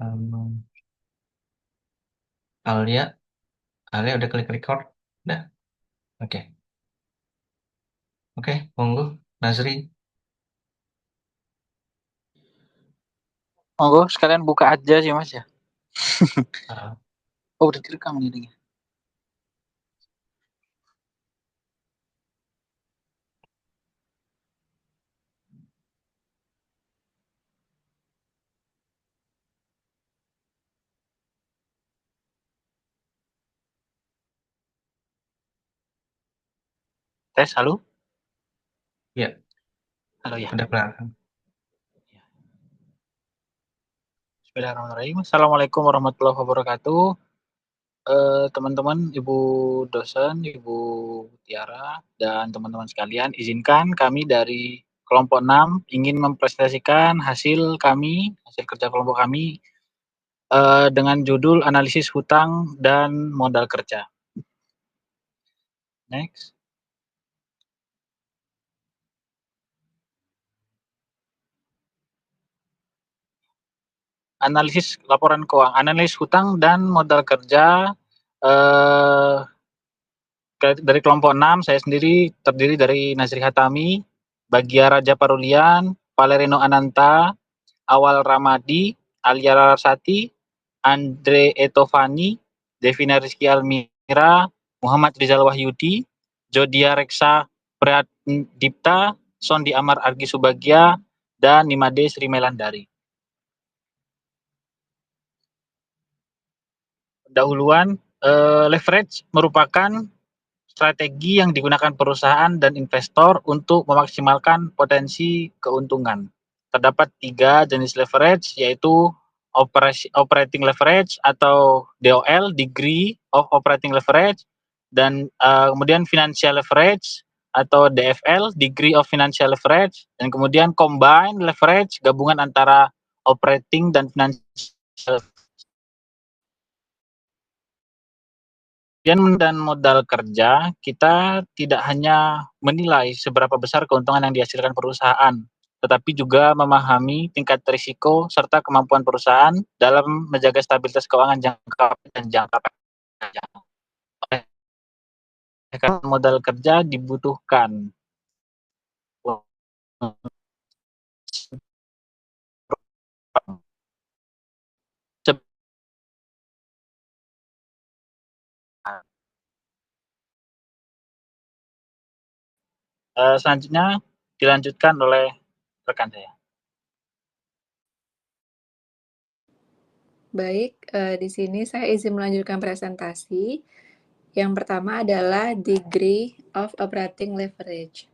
Um, Alia, Alia udah klik record? Udah. Oke. Oke, monggo. Nazri. Monggo sekalian buka aja sih Mas ya. Uh, Oh udah direkam nih. Tes, halo? ya, Halo ya. udah kelihatan. Bismillahirrahmanirrahim. Assalamualaikum warahmatullahi wabarakatuh. Teman-teman, Ibu dosen, Ibu Tiara, dan teman-teman sekalian, izinkan kami dari kelompok 6 ingin mempresentasikan hasil kerja kelompok kami dengan judul analisis hutang dan modal kerja. Next. Analisis laporan keuangan, analisis hutang dan modal kerja eh, dari kelompok 6, saya sendiri terdiri dari Nazri Hatami, Bagia Raja Parulian, Valerino Ananta, Awal Ramadi, Alia Larsati, Andre Etovani, Devina Rizky Almira, Muhammad Rizal Wahyudi, Jodia Reksa Pradipta, Sondi Amar Argi Subagia, dan Nimade Sri Melandari. Pendahuluan, leverage merupakan strategi yang digunakan perusahaan dan investor untuk memaksimalkan potensi keuntungan. Terdapat 3 jenis leverage, yaitu operating leverage atau DOL, degree of operating leverage, dan kemudian financial leverage atau DFL, degree of financial leverage, dan kemudian combined leverage, gabungan antara operating dan financial. Dan modal kerja, kita tidak hanya menilai seberapa besar keuntungan yang dihasilkan perusahaan, tetapi juga memahami tingkat risiko serta kemampuan perusahaan dalam menjaga stabilitas keuangan jangka dan jangka panjang. Karena modal kerja dibutuhkan selanjutnya dilanjutkan oleh rekan saya. Baik, di sini saya izin melanjutkan presentasi. Yang pertama adalah degree of operating leverage.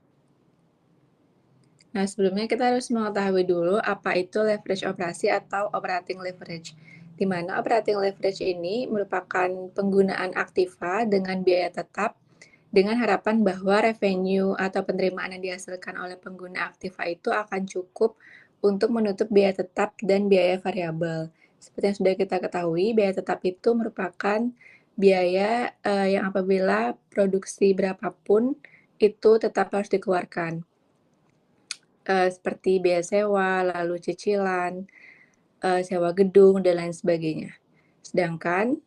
Nah, sebelumnya kita harus mengetahui dulu apa itu leverage operasi atau operating leverage. Di mana operating leverage ini merupakan penggunaan aktiva dengan biaya tetap dengan harapan bahwa revenue atau penerimaan yang dihasilkan oleh pengguna aktiva itu akan cukup untuk menutup biaya tetap dan biaya variabel. Seperti yang sudah kita ketahui, biaya tetap itu merupakan biaya yang apabila produksi berapapun itu tetap harus dikeluarkan. Seperti biaya sewa, lalu cicilan, sewa gedung, dan lain sebagainya. Sedangkan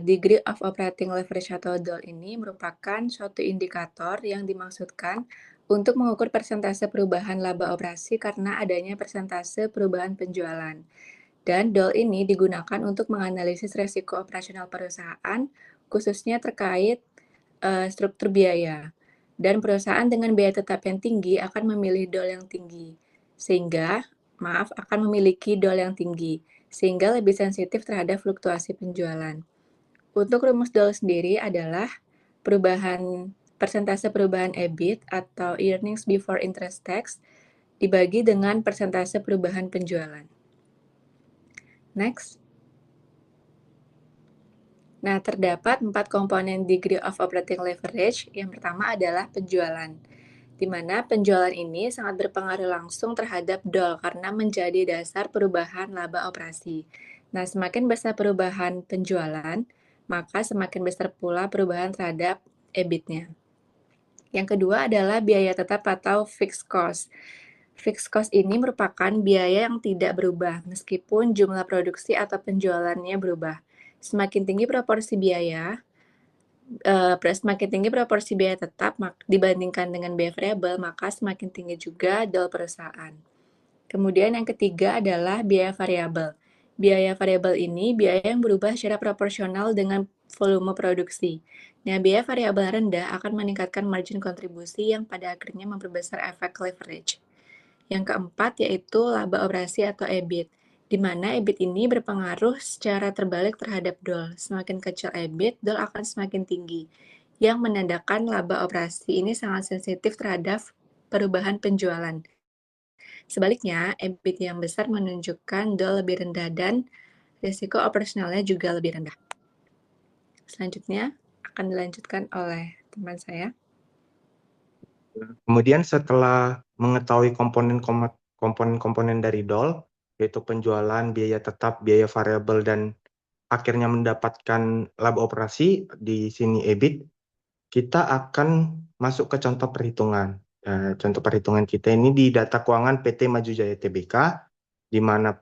degree of operating leverage atau DOL ini merupakan suatu indikator yang dimaksudkan untuk mengukur persentase perubahan laba operasi karena adanya persentase perubahan penjualan. Dan DOL ini digunakan untuk menganalisis resiko operasional perusahaan, khususnya terkait struktur biaya. Dan perusahaan dengan biaya tetap yang tinggi akan memilih DOL yang tinggi, akan memiliki DOL yang tinggi, sehingga lebih sensitif terhadap fluktuasi penjualan. Untuk rumus DOL sendiri adalah persentase perubahan EBIT atau earnings before interest tax dibagi dengan persentase perubahan penjualan. Next. Nah, terdapat 4 komponen degree of operating leverage. Yang pertama adalah penjualan, di mana penjualan ini sangat berpengaruh langsung terhadap DOL karena menjadi dasar perubahan laba operasi. Nah, semakin besar perubahan penjualan, maka semakin besar pula perubahan terhadap EBIT-nya. Yang kedua adalah biaya tetap atau fixed cost. Fixed cost ini merupakan biaya yang tidak berubah meskipun jumlah produksi atau penjualannya berubah. Semakin tinggi proporsi biaya, semakin tinggi proporsi biaya tetap dibandingkan dengan biaya variabel, maka semakin tinggi juga DOL perusahaan. Kemudian yang ketiga adalah biaya variabel. Biaya variabel ini biaya yang berubah secara proporsional dengan volume produksi. Nah, biaya variabel rendah akan meningkatkan margin kontribusi yang pada akhirnya memperbesar efek leverage. Yang keempat yaitu laba operasi atau EBIT, di mana EBIT ini berpengaruh secara terbalik terhadap DOL. Semakin kecil EBIT, DOL akan semakin tinggi, yang menandakan laba operasi ini sangat sensitif terhadap perubahan penjualan. Sebaliknya, EBIT yang besar menunjukkan DOL lebih rendah dan risiko operasionalnya juga lebih rendah. Selanjutnya akan dilanjutkan oleh teman saya. Kemudian setelah mengetahui komponen-komponen dari DOL, yaitu penjualan, biaya tetap, biaya variabel, dan akhirnya mendapatkan laba operasi, di sini EBIT, kita akan masuk ke contoh perhitungan. Contoh perhitungan kita ini di data keuangan PT Maju Jaya Tbk, di mana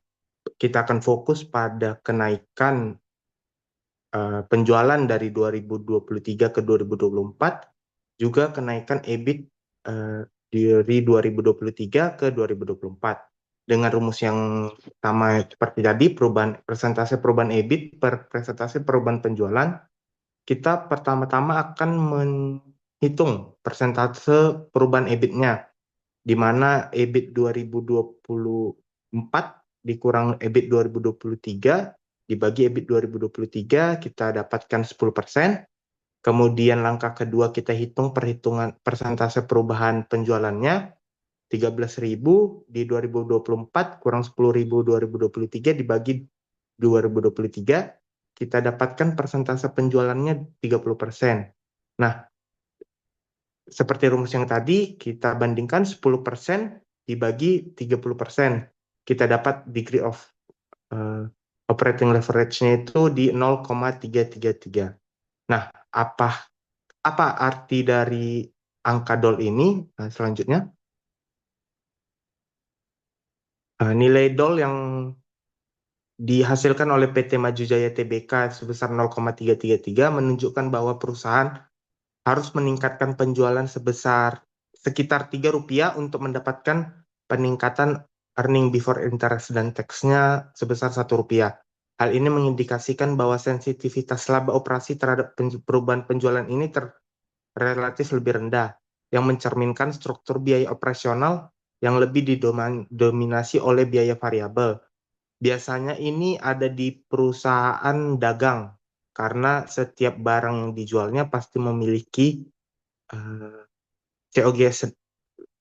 kita akan fokus pada kenaikan penjualan dari 2023 ke 2024, juga kenaikan EBIT dari 2023 ke 2024. Dengan rumus yang sama seperti tadi, persentase perubahan EBIT per persentase perubahan penjualan, kita pertama-tama akan menghitung persentase perubahan EBIT-nya, di mana EBIT 2024 dikurang EBIT 2023, dibagi EBIT 2023, kita dapatkan 10%. Kemudian langkah kedua kita perhitungan persentase perubahan penjualannya, 13.000 di 2024 kurang 10.000 2023 dibagi 2023, kita dapatkan persentase penjualannya 30%. Nah, seperti rumus yang tadi, kita bandingkan 10% dibagi 30%. Kita dapat degree of operating leverage-nya itu di 0,333. Nah, apa arti dari angka DOL ini? Selanjutnya, nilai DOL yang dihasilkan oleh PT Maju Jaya Tbk sebesar 0,333 menunjukkan bahwa perusahaan harus meningkatkan penjualan sebesar sekitar Rp3 untuk mendapatkan peningkatan earning before interest dan tax-nya sebesar Rp1. Hal ini mengindikasikan bahwa sensitivitas laba operasi terhadap perubahan penjualan ini relatif lebih rendah, yang mencerminkan struktur biaya operasional yang lebih didominasi oleh biaya variabel. Biasanya ini ada di perusahaan dagang, karena setiap barang yang dijualnya pasti memiliki COGS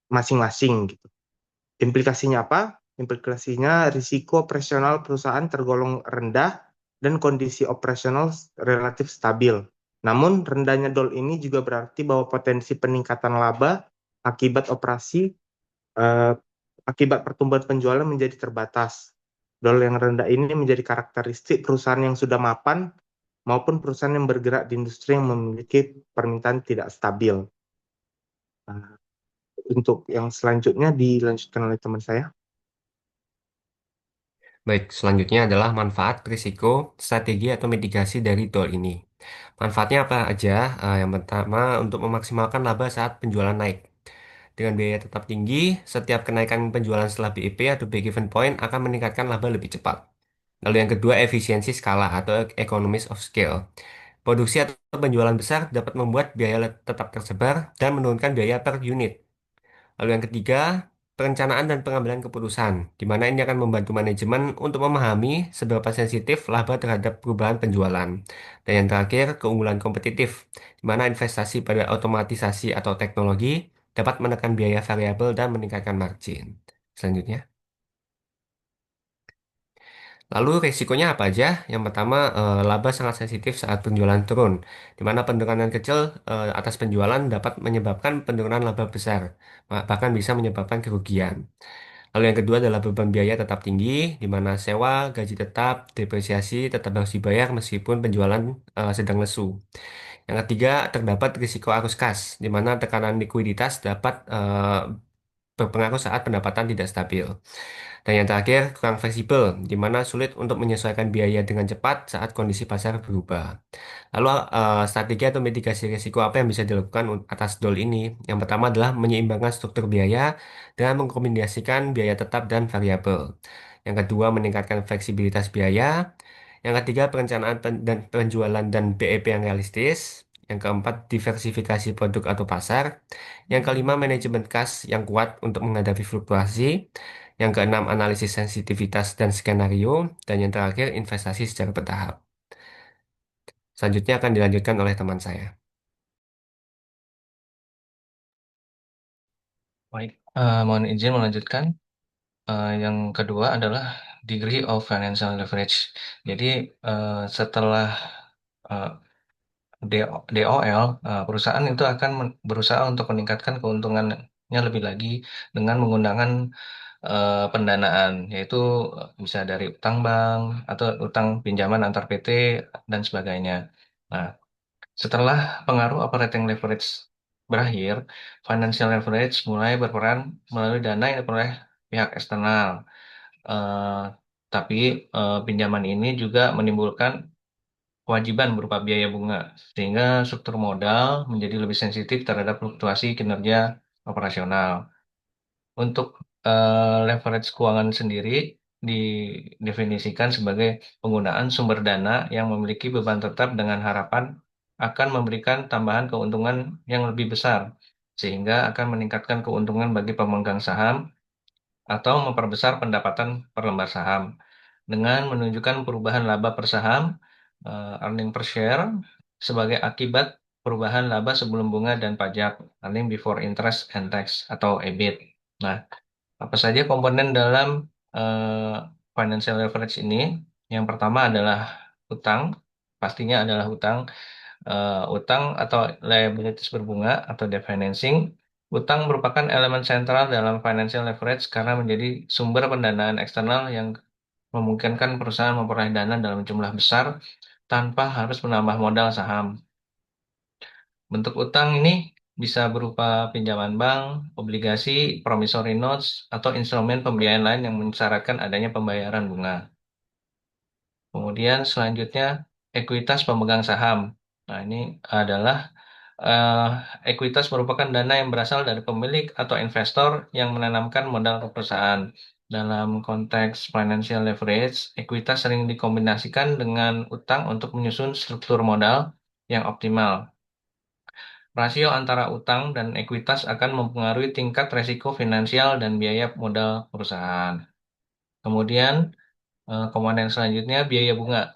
masing-masing gitu. Implikasinya apa? Implikasinya risiko operasional perusahaan tergolong rendah dan kondisi operasional relatif stabil. Namun rendahnya DOL ini juga berarti bahwa potensi peningkatan laba akibat akibat pertumbuhan penjualan menjadi terbatas. DOL yang rendah ini menjadi karakteristik perusahaan yang sudah mapan maupun perusahaan yang bergerak di industri yang memiliki permintaan tidak stabil. Untuk yang selanjutnya dilanjutkan oleh teman saya. Baik, selanjutnya adalah manfaat, risiko, strategi atau mitigasi dari DOL ini. Manfaatnya apa aja? Yang pertama, untuk memaksimalkan laba saat penjualan naik. Dengan biaya tetap tinggi, setiap kenaikan penjualan setelah BEP atau break even point akan meningkatkan laba lebih cepat. Lalu yang kedua, efisiensi skala atau economies of scale. Produksi atau penjualan besar dapat membuat biaya tetap tersebar dan menurunkan biaya per unit. Lalu yang ketiga, perencanaan dan pengambilan keputusan, di mana ini akan membantu manajemen untuk memahami seberapa sensitif laba terhadap perubahan penjualan. Dan yang terakhir, keunggulan kompetitif, di mana investasi pada otomatisasi atau teknologi dapat menekan biaya variabel dan meningkatkan margin. Selanjutnya. Lalu risikonya apa aja? Yang pertama, laba sangat sensitif saat penjualan turun, di mana penurunan kecil atas penjualan dapat menyebabkan penurunan laba besar, bahkan bisa menyebabkan kerugian. Lalu yang kedua adalah beban biaya tetap tinggi, di mana sewa, gaji tetap, depresiasi tetap harus dibayar meskipun penjualan sedang lesu. Yang ketiga, terdapat risiko arus kas, di mana tekanan likuiditas dapat berpengaruh saat pendapatan tidak stabil. Dan yang terakhir, kurang fleksibel, di mana sulit untuk menyesuaikan biaya dengan cepat saat kondisi pasar berubah. Lalu, strategi atau mitigasi risiko apa yang bisa dilakukan atas DOL ini? Yang pertama adalah menyeimbangkan struktur biaya dengan mengkombinasikan biaya tetap dan variabel. Yang kedua, meningkatkan fleksibilitas biaya. Yang ketiga, perencanaan dan penjualan dan BEP yang realistis. Yang keempat, diversifikasi produk atau pasar. Yang kelima, manajemen kas yang kuat untuk menghadapi fluktuasi. Yang keenam, analisis sensitivitas dan skenario. Dan yang terakhir, investasi secara bertahap. Selanjutnya akan dilanjutkan oleh teman saya. Baik, mohon izin melanjutkan. Yang kedua adalah degree of financial leverage. Jadi setelah eh, DOL, perusahaan itu akan berusaha untuk meningkatkan keuntungannya lebih lagi dengan menggunakan pendanaan, yaitu bisa dari utang bank atau utang pinjaman antar PT dan sebagainya. Nah, setelah pengaruh operating leverage berakhir, financial leverage mulai berperan melalui dana yang diperoleh pihak eksternal. Eh, tapi pinjaman ini juga menimbulkan kewajiban berupa biaya bunga, sehingga struktur modal menjadi lebih sensitif terhadap fluktuasi kinerja operasional. Untuk leverage keuangan sendiri didefinisikan sebagai penggunaan sumber dana yang memiliki beban tetap dengan harapan akan memberikan tambahan keuntungan yang lebih besar, sehingga akan meningkatkan keuntungan bagi pemegang saham atau memperbesar pendapatan per lembar saham dengan menunjukkan perubahan laba per saham, earning per share, sebagai akibat perubahan laba sebelum bunga dan pajak, earning before interest and tax atau EBIT. Nah, apa saja komponen dalam eh, financial leverage ini? Yang pertama adalah utang, pastinya adalah utang. Utang atau liabilities berbunga atau debt financing. Utang merupakan elemen sentral dalam financial leverage karena menjadi sumber pendanaan eksternal yang memungkinkan perusahaan memperoleh dana dalam jumlah besar tanpa harus menambah modal saham. Bentuk utang ini bisa berupa pinjaman bank, obligasi, promissory notes, atau instrumen pembiayaan lain yang mensyaratkan adanya pembayaran bunga. Kemudian selanjutnya ekuitas pemegang saham. Nah, ini adalah eh, ekuitas merupakan dana yang berasal dari pemilik atau investor yang menanamkan modal ke perusahaan. Dalam konteks financial leverage, ekuitas sering dikombinasikan dengan utang untuk menyusun struktur modal yang optimal. Rasio antara utang dan ekuitas akan mempengaruhi tingkat resiko finansial dan biaya modal perusahaan. Kemudian, komponen selanjutnya biaya bunga.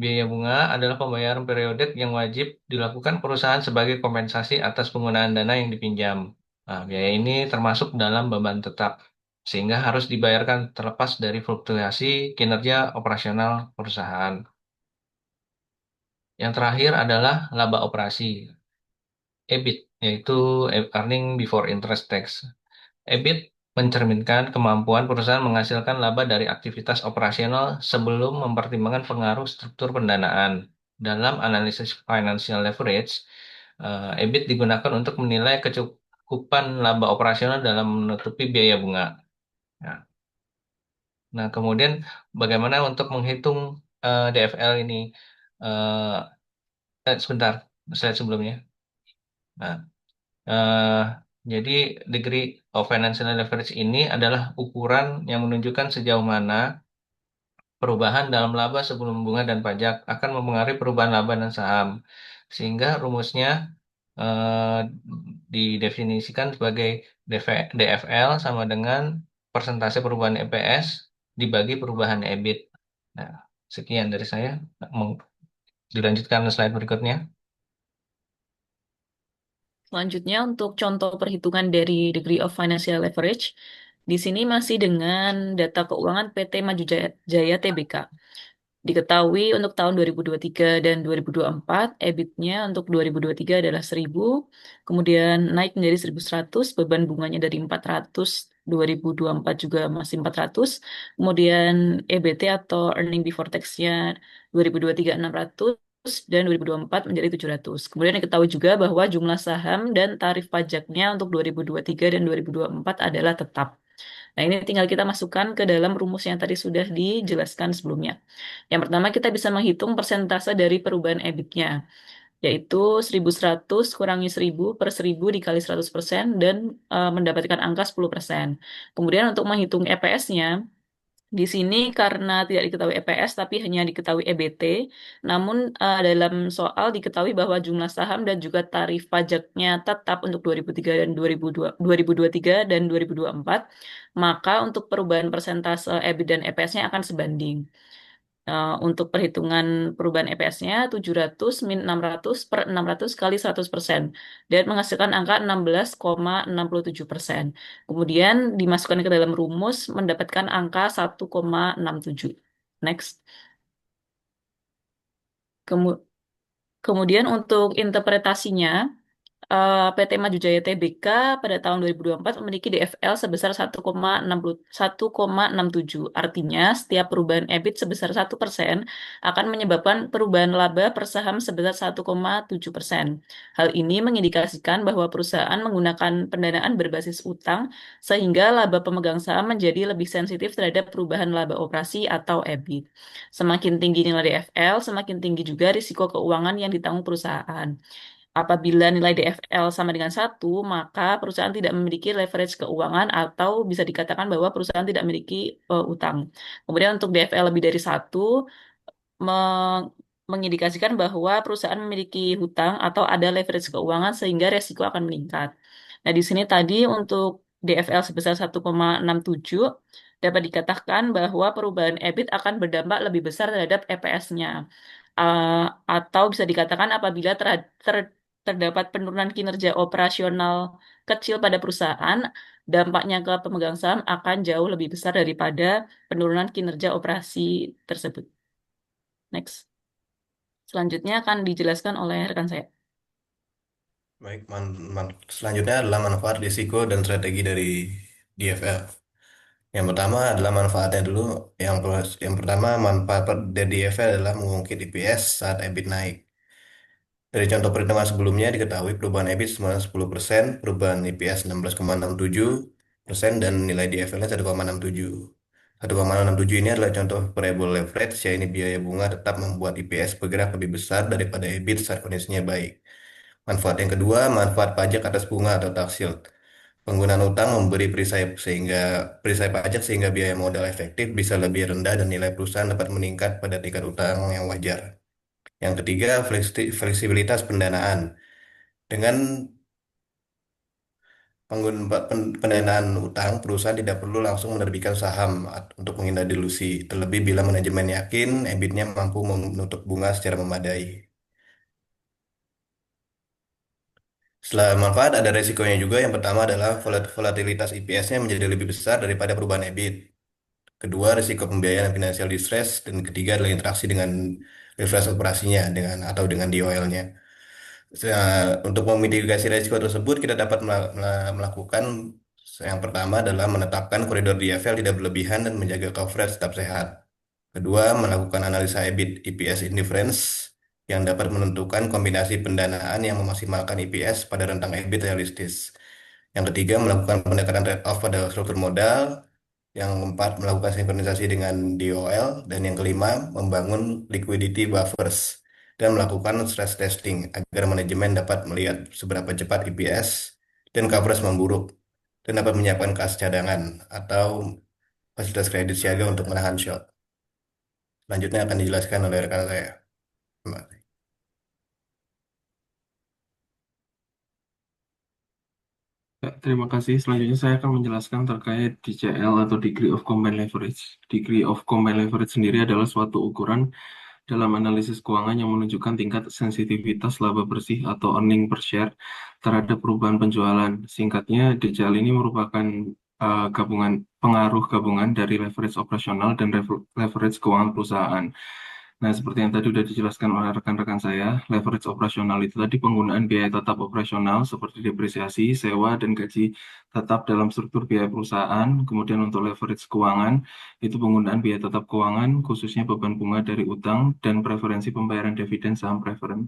Biaya bunga adalah pembayaran periodik yang wajib dilakukan perusahaan sebagai kompensasi atas penggunaan dana yang dipinjam. Nah, biaya ini termasuk dalam beban tetap, sehingga harus dibayarkan terlepas dari fluktuasi kinerja operasional perusahaan. Yang terakhir adalah laba operasi, EBIT, yaitu earning before interest tax. EBIT mencerminkan kemampuan perusahaan menghasilkan laba dari aktivitas operasional sebelum mempertimbangkan pengaruh struktur pendanaan. Dalam analisis financial leverage, EBIT digunakan untuk menilai kecukupan laba operasional dalam menutupi biaya bunga. Nah, kemudian bagaimana untuk menghitung DFL ini? Eh, Sebentar, slide sebelumnya. Nah, Eh, jadi degree of financial leverage ini adalah ukuran yang menunjukkan sejauh mana perubahan dalam laba sebelum bunga dan pajak akan mempengaruhi perubahan laba dan saham. Sehingga rumusnya eh, didefinisikan sebagai DFL sama dengan persentase perubahan EPS dibagi perubahan EBIT. Nah, sekian dari saya. Mau dilanjutkan ke slide berikutnya. Selanjutnya untuk contoh perhitungan dari degree of financial leverage, di sini masih dengan data keuangan PT Maju Jaya Tbk. Diketahui untuk tahun 2023 dan 2024, EBIT-nya untuk 2023 adalah 1.000, kemudian naik menjadi 1.100, beban bunganya dari 400, 2024 juga masih 400, kemudian EBT atau earning before tax-nya 2023 600, dan 2024 menjadi 700. Kemudian diketahui juga bahwa jumlah saham dan tarif pajaknya untuk 2023 dan 2024 adalah tetap. Nah, ini tinggal kita masukkan ke dalam rumus yang tadi sudah dijelaskan sebelumnya. Yang pertama, kita bisa menghitung persentase dari perubahan EBIT-nya, yaitu 1.100 kurangi 1.000 per 1.000 dikali 100% dan mendapatkan angka 10%. Kemudian untuk menghitung EPS-nya, di sini karena tidak diketahui EPS tapi hanya diketahui EBT, namun dalam soal diketahui bahwa jumlah saham dan juga tarif pajaknya tetap untuk 2003 dan 2023 dan 2024, maka untuk perubahan persentase EBIT dan EPS-nya akan sebanding. Untuk perhitungan perubahan EPS-nya 700 min 600 per 600 kali 100% dan menghasilkan angka 16,67%. Kemudian dimasukkan ke dalam rumus mendapatkan angka 1,67. Next. Kemudian untuk interpretasinya, PT Maju Jaya Tbk pada tahun 2024 memiliki DFL sebesar 1,67. Artinya, setiap perubahan EBIT sebesar 1% akan menyebabkan perubahan laba per saham sebesar 1,7%. Hal ini mengindikasikan bahwa perusahaan menggunakan pendanaan berbasis utang sehingga laba pemegang saham menjadi lebih sensitif terhadap perubahan laba operasi atau EBIT. Semakin tinggi nilai DFL, semakin tinggi juga risiko keuangan yang ditanggung perusahaan. Apabila nilai DFL sama dengan 1, maka perusahaan tidak memiliki leverage keuangan atau bisa dikatakan bahwa perusahaan tidak memiliki utang. Kemudian untuk DFL lebih dari 1, mengindikasikan bahwa perusahaan memiliki hutang atau ada leverage keuangan sehingga resiko akan meningkat. Nah, di sini tadi untuk DFL sebesar 1,67 dapat dikatakan bahwa perubahan EBIT akan berdampak lebih besar terhadap EPS-nya. Atau bisa dikatakan apabila terdapat penurunan kinerja operasional kecil pada perusahaan, dampaknya ke pemegang saham akan jauh lebih besar daripada penurunan kinerja operasi tersebut. Next. Selanjutnya akan dijelaskan oleh rekan saya. Baik, selanjutnya adalah manfaat, risiko, dan strategi dari DFL. Yang pertama adalah manfaatnya dulu. Yang pertama, manfaat dari DFL adalah mengungkit EPS saat EBIT naik. Dari contoh perhitungan sebelumnya diketahui perubahan EBIT semula 10%, perubahan EPS 16,67%, dan nilai DFL-nya 1,67. 1,67 ini adalah contoh variable leverage, yaitu biaya bunga tetap membuat EPS bergerak lebih besar daripada EBIT saat kondisinya baik. Manfaat yang kedua, manfaat pajak atas bunga atau tax shield. Penggunaan utang memberi perisai pajak sehingga biaya modal efektif bisa lebih rendah dan nilai perusahaan dapat meningkat pada tingkat utang yang wajar. Yang ketiga, fleksibilitas pendanaan. Dengan pendanaan utang, perusahaan tidak perlu langsung menerbitkan saham untuk menghindari dilusi, terlebih bila manajemen yakin EBIT-nya mampu menutup bunga secara memadai. Setelah manfaat, ada resikonya juga. Yang pertama adalah volatilitas EPS-nya menjadi lebih besar daripada perubahan EBIT. Kedua, risiko pembiayaan financial distress. Dan ketiga adalah interaksi dengan leverage operasinya atau dengan DOL-nya. Untuk memitigasi risiko tersebut, kita dapat melakukan yang pertama adalah menetapkan koridor DFL tidak berlebihan dan menjaga coverage tetap sehat. Kedua, melakukan analisa EBIT EPS indifference yang dapat menentukan kombinasi pendanaan yang memaksimalkan EPS pada rentang EBIT realistis. Yang ketiga, melakukan pendekatan trade-off pada struktur modal. Yang keempat, melakukan sinkronisasi dengan DOL. Dan yang kelima, membangun liquidity buffers dan melakukan stress testing agar manajemen dapat melihat seberapa cepat EPS dan coverage memburuk dan dapat menyiapkan kas cadangan atau fasilitas kredit siaga untuk menahan shock. Selanjutnya akan dijelaskan oleh rekan saya. Terima kasih. Ya, terima kasih. Selanjutnya saya akan menjelaskan terkait DCL atau Degree of Combined Leverage. Degree of Combined Leverage sendiri adalah suatu ukuran dalam analisis keuangan yang menunjukkan tingkat sensitivitas laba bersih atau earning per share terhadap perubahan penjualan. Singkatnya, DCL ini merupakan pengaruh gabungan dari leverage operasional dan leverage keuangan perusahaan. Nah, seperti yang tadi sudah dijelaskan oleh rekan-rekan saya, leverage operasional itu tadi penggunaan biaya tetap operasional seperti depresiasi, sewa, dan gaji tetap dalam struktur biaya perusahaan. Kemudian untuk leverage keuangan, itu penggunaan biaya tetap keuangan, khususnya beban bunga dari utang dan preferensi pembayaran dividen saham preferen.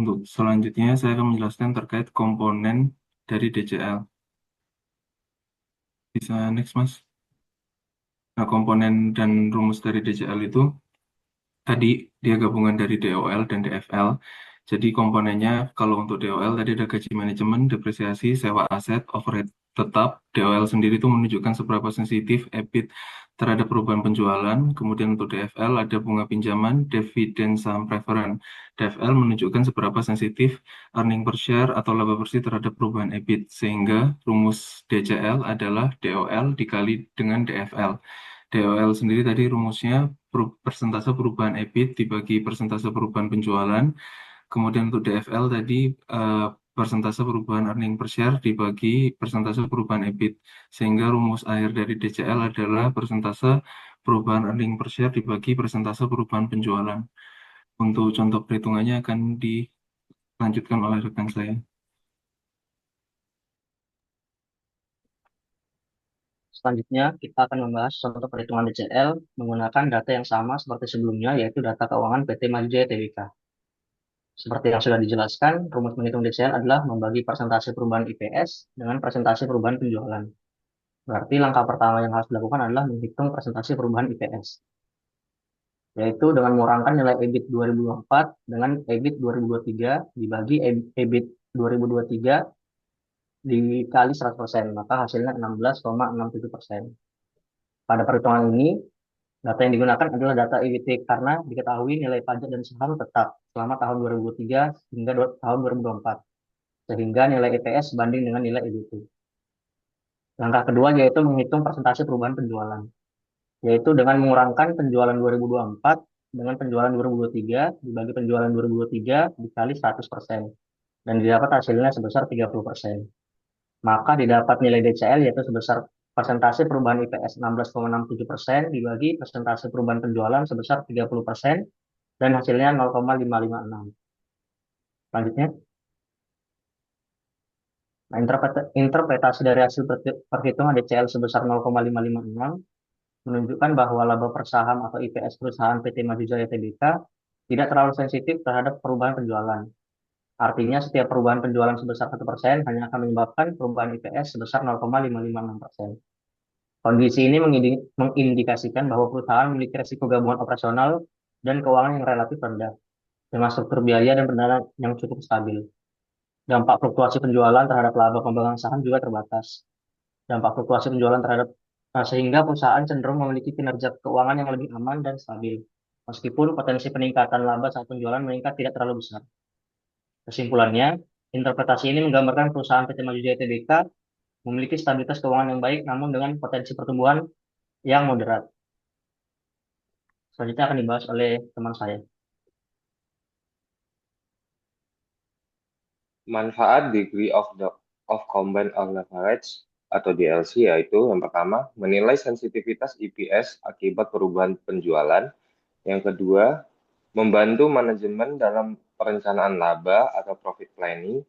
Untuk selanjutnya, saya akan menjelaskan terkait komponen dari DCL. Bisa next, Mas. Nah, komponen dan rumus dari DCL itu tadi dia gabungan dari DOL dan DFL. Jadi komponennya kalau untuk DOL tadi ada gaji manajemen, depresiasi, sewa aset, overhead tetap. DOL sendiri itu menunjukkan seberapa sensitif EBIT terhadap perubahan penjualan. Kemudian untuk DFL ada bunga pinjaman, dividen saham preferen. DFL menunjukkan seberapa sensitif earning per share atau laba bersih terhadap perubahan EBIT. Sehingga rumus DCL adalah DOL dikali dengan DFL. DOL sendiri tadi rumusnya persentase perubahan EBIT dibagi persentase perubahan penjualan. Kemudian untuk DFL tadi persentase perubahan earning per share dibagi persentase perubahan EBIT. Sehingga rumus akhir dari DCL adalah persentase perubahan earning per share dibagi persentase perubahan penjualan. Untuk contoh perhitungannya akan dilanjutkan oleh rekan saya. Selanjutnya, kita akan membahas contoh perhitungan DCL menggunakan data yang sama seperti sebelumnya, yaitu data keuangan PT Maju Jaya Tbk. Seperti yang sudah dijelaskan, rumus menghitung DCL adalah membagi persentase perubahan IPS dengan persentase perubahan penjualan. Berarti langkah pertama yang harus dilakukan adalah menghitung persentase perubahan IPS, yaitu dengan mengurangkan nilai EBIT 2024 dengan EBIT 2023 dibagi EBIT 2023 dikali 100%, maka hasilnya 16,67%. Pada perhitungan ini, data yang digunakan adalah data EBT karena diketahui nilai pajak dan saham tetap selama tahun 2023 hingga tahun 2024, sehingga nilai EPS sebanding dengan nilai EBT. Langkah kedua yaitu menghitung persentase perubahan penjualan, yaitu dengan mengurangkan penjualan 2024 dengan penjualan 2023 dibagi penjualan 2023 dikali 100%, dan didapat hasilnya sebesar 30%. Maka didapat nilai DCL yaitu sebesar persentase perubahan IPS 16,67% dibagi persentase perubahan penjualan sebesar 30% dan hasilnya 0,556. Selanjutnya, nah, interpretasi dari hasil perhitungan DCL sebesar 0,556 menunjukkan bahwa laba per saham atau IPS perusahaan PT Maju Jaya Tbk tidak terlalu sensitif terhadap perubahan penjualan. Artinya setiap perubahan penjualan sebesar 1% hanya akan menyebabkan perubahan IPS sebesar 0,556%. Kondisi ini mengindikasikan bahwa perusahaan memiliki risiko gabungan operasional dan keuangan yang relatif rendah, dengan struktur biaya dan pendanaan yang cukup stabil. Dampak fluktuasi penjualan terhadap laba pemegang saham juga terbatas. Dampak fluktuasi penjualan sehingga perusahaan cenderung memiliki kinerja keuangan yang lebih aman dan stabil, meskipun potensi peningkatan laba saat penjualan meningkat tidak terlalu besar. Kesimpulannya, interpretasi ini menggambarkan perusahaan PT Maju Jaya Tbk memiliki stabilitas keuangan yang baik namun dengan potensi pertumbuhan yang moderat. Selanjutnya akan dibahas oleh teman saya. Manfaat degree of combined leverage atau DLC yaitu yang pertama, menilai sensitivitas EPS akibat perubahan penjualan. Yang kedua, membantu manajemen dalam perencanaan laba atau profit planning.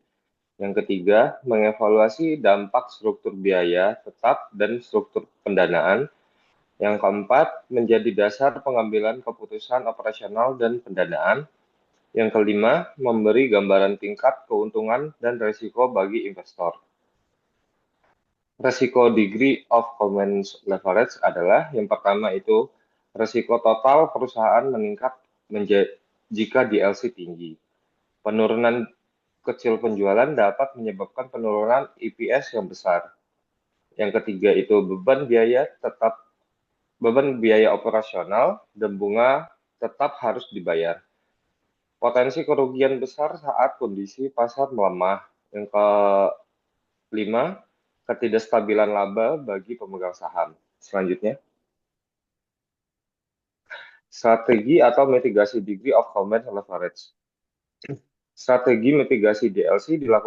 Yang ketiga, mengevaluasi dampak struktur biaya tetap dan struktur pendanaan. Yang keempat, menjadi dasar pengambilan keputusan operasional dan pendanaan. Yang kelima, memberi gambaran tingkat keuntungan dan risiko bagi investor. Risiko degree of combined leverage adalah yang pertama itu risiko total perusahaan meningkat jika DLC tinggi. Penurunan kecil penjualan dapat menyebabkan penurunan EPS yang besar. Yang ketiga itu beban biaya operasional dan bunga tetap harus dibayar. Potensi kerugian besar saat kondisi pasar melemah. Yang kelima, ketidakstabilan laba bagi pemegang saham. Selanjutnya, strategi atau mitigasi degree of combined leverage. Strategi mitigasi DLC dilakukan